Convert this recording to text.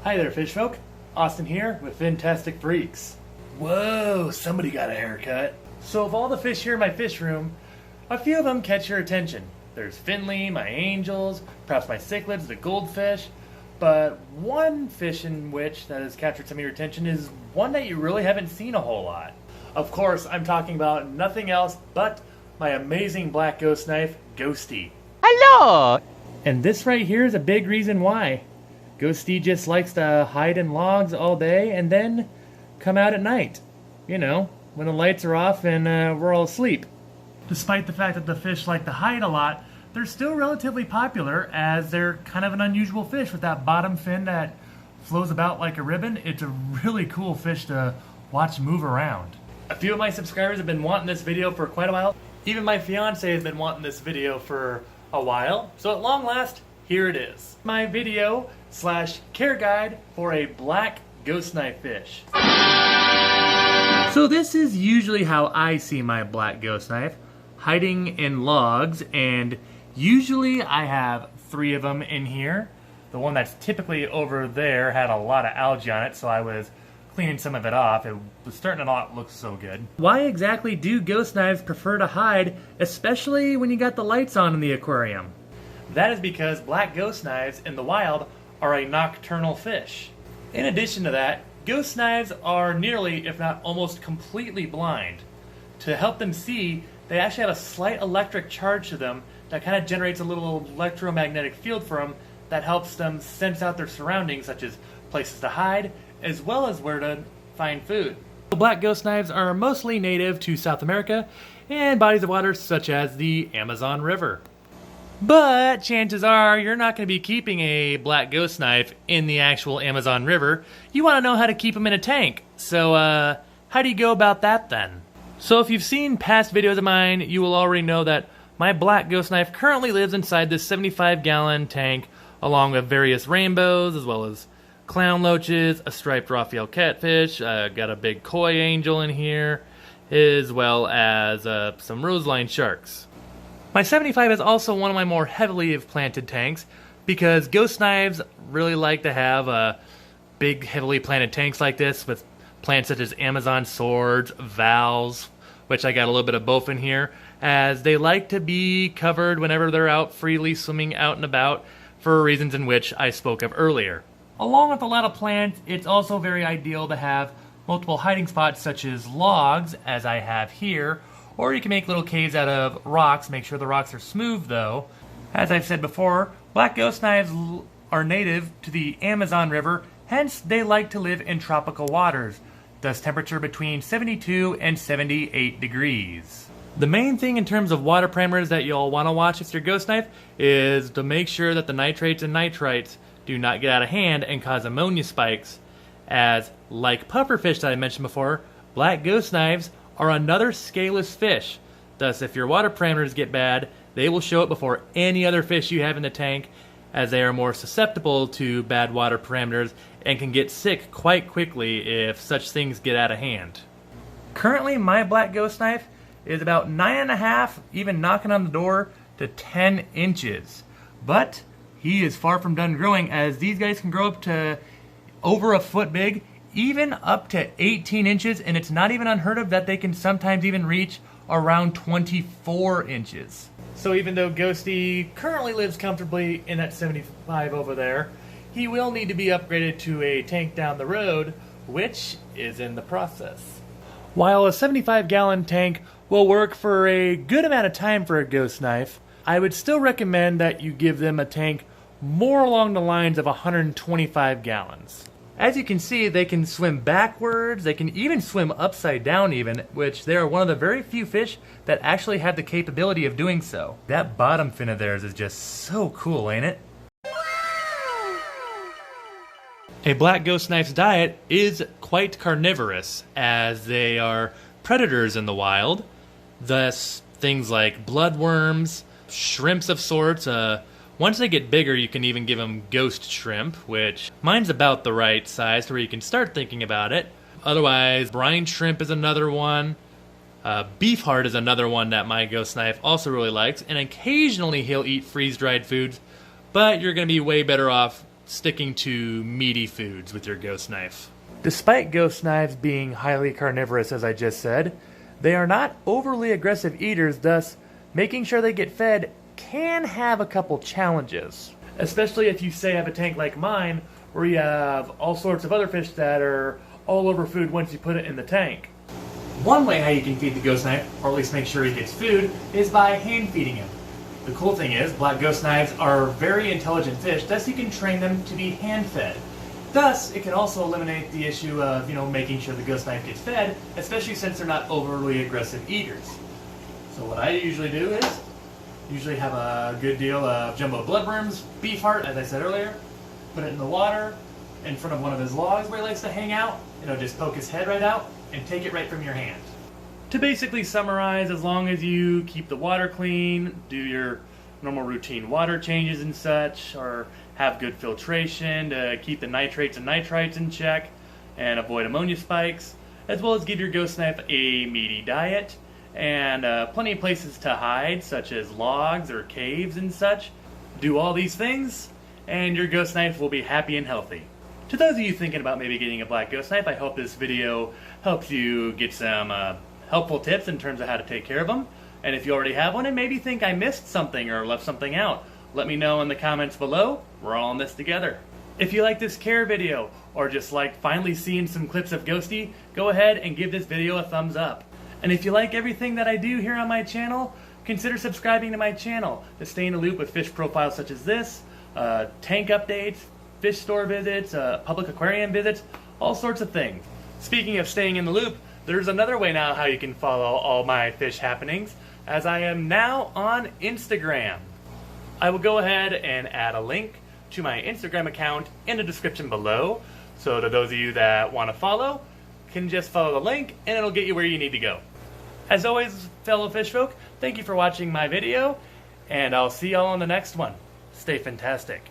Hi there, fish folk. Austin here with Fintastic Freaks. Whoa, somebody got a haircut. So of all the fish here in my fish room, a few of them catch your attention. There's Finley, my angels, perhaps my cichlids, the goldfish. But one fish in which that has captured some of your attention is one that you really haven't seen a whole lot. Of course, I'm talking about nothing else but my amazing black ghost knife, Ghostie. Hello! And this right here is a big reason why. Ghostie just likes to hide in logs all day and then come out at night. You know, when the lights are off and we're all asleep. Despite the fact that the fish like to hide a lot, they're still relatively popular as they're kind of an unusual fish with that bottom fin that flows about like a ribbon. It's a really cool fish to watch move around. A few of my subscribers have been wanting this video for quite a while. Even my fiance has been wanting this video for a while. So at long last, here it is. My video / care guide for a black ghost knife fish. So this is usually how I see my black ghost knife, hiding in logs, and usually I have 3 of them in here. The one that's typically over there had a lot of algae on it, so I was cleaning some of it off. It was starting to not look so good. Why exactly do ghost knives prefer to hide, especially when you got the lights on in the aquarium? That is because black ghost knives in the wild are a nocturnal fish. In addition to that, ghost knives are nearly, if not almost completely blind. To help them see, they actually have a slight electric charge to them that kind of generates a little electromagnetic field for them that helps them sense out their surroundings, such as places to hide, as well as where to find food. Black ghost knives are mostly native to South America and bodies of water such as the Amazon River. But chances are you're not going to be keeping a black ghost knife in the actual Amazon River. You want to know how to keep them in a tank. So how do you go about that then? So if you've seen past videos of mine, you will already know that my black ghost knife currently lives inside this 75-gallon tank along with various rainbows as well as clown loaches, a striped Raphael catfish, got a big koi angel in here, as well as some roseline sharks. My 75 is also one of my more heavily planted tanks because ghost knives really like to have big, heavily planted tanks like this with plants such as Amazon swords, vows, which I got a little bit of both in here, as they like to be covered whenever they're out freely swimming out and about for reasons in which I spoke of earlier. Along with a lot of plants, it's also very ideal to have multiple hiding spots such as logs, as I have here, or you can make little caves out of rocks. Make sure the rocks are smooth though. As I've said before, black ghost knives are native to the Amazon River, hence they like to live in tropical waters, thus temperature between 72 and 78 degrees. The main thing in terms of water parameters that you'll want to watch with your ghost knife is to make sure that the nitrates and nitrites do not get out of hand and cause ammonia spikes, as like pufferfish that I mentioned before, black ghost knives are another scaleless fish. Thus, if your water parameters get bad, they will show it before any other fish you have in the tank, as they are more susceptible to bad water parameters and can get sick quite quickly if such things get out of hand. Currently, my black ghost knife is about 9.5, even knocking on the door, to 10 inches. But he is far from done growing, as these guys can grow up to over a foot big, even up to 18 inches, and it's not even unheard of that they can sometimes even reach around 24 inches. So even though Ghostie currently lives comfortably in that 75 over there, he will need to be upgraded to a tank down the road, which is in the process. While a 75-gallon tank will work for a good amount of time for a ghost knife, I would still recommend that you give them a tank more along the lines of 125 gallons. As you can see, they can swim backwards, they can even swim upside down even, which they are one of the very few fish that actually have the capability of doing so. That bottom fin of theirs is just so cool, ain't it? A black ghost knife's diet is quite carnivorous, as they are predators in the wild. Thus, things like bloodworms, shrimps of sorts, once they get bigger, you can even give them ghost shrimp, which mine's about the right size to where you can start thinking about it. Otherwise, brine shrimp is another one. Beef heart is another one that my ghost knife also really likes. And occasionally he'll eat freeze-dried foods, but you're going to be way better off sticking to meaty foods with your ghost knife. Despite ghost knives being highly carnivorous, as I just said, they are not overly aggressive eaters, thus making sure they get fed can have a couple challenges. Especially if you say have a tank like mine, where you have all sorts of other fish that are all over food once you put it in the tank. One way how you can feed the ghost knife, or at least make sure he gets food, is by hand feeding him. The cool thing is, black ghost knives are very intelligent fish, thus you can train them to be hand fed. Thus, it can also eliminate the issue of, making sure the ghost knife gets fed, especially since they're not overly aggressive eaters. So what I usually do is, have a good deal of jumbo bloodworms, beef heart, as I said earlier, put it in the water, in front of one of his logs where he likes to hang out, just poke his head right out, and take it right from your hand. To basically summarize, as long as you keep the water clean, do your normal routine water changes and such, or have good filtration to keep the nitrates and nitrites in check, and avoid ammonia spikes, as well as give your ghost knife a meaty diet, and plenty of places to hide, such as logs or caves and such. Do all these things, and your ghost knife will be happy and healthy. To those of you thinking about maybe getting a black ghost knife, I hope this video helps you get some helpful tips in terms of how to take care of them. And if you already have one and maybe think I missed something or left something out, let me know in the comments below. We're all in this together. If you like this care video, or just like finally seeing some clips of Ghostie, go ahead and give this video a thumbs up. And if you like everything that I do here on my channel, consider subscribing to my channel to stay in the loop with fish profiles such as this, tank updates, fish store visits, public aquarium visits, all sorts of things. Speaking of staying in the loop, there's another way now how you can follow all my fish happenings, as I am now on Instagram. I will go ahead and add a link to my Instagram account in the description below, so to those of you that want to follow, can just follow the link and it'll get you where you need to go. As always, fellow fish folk, thank you for watching my video, and I'll see y'all on the next one. Stay fantastic.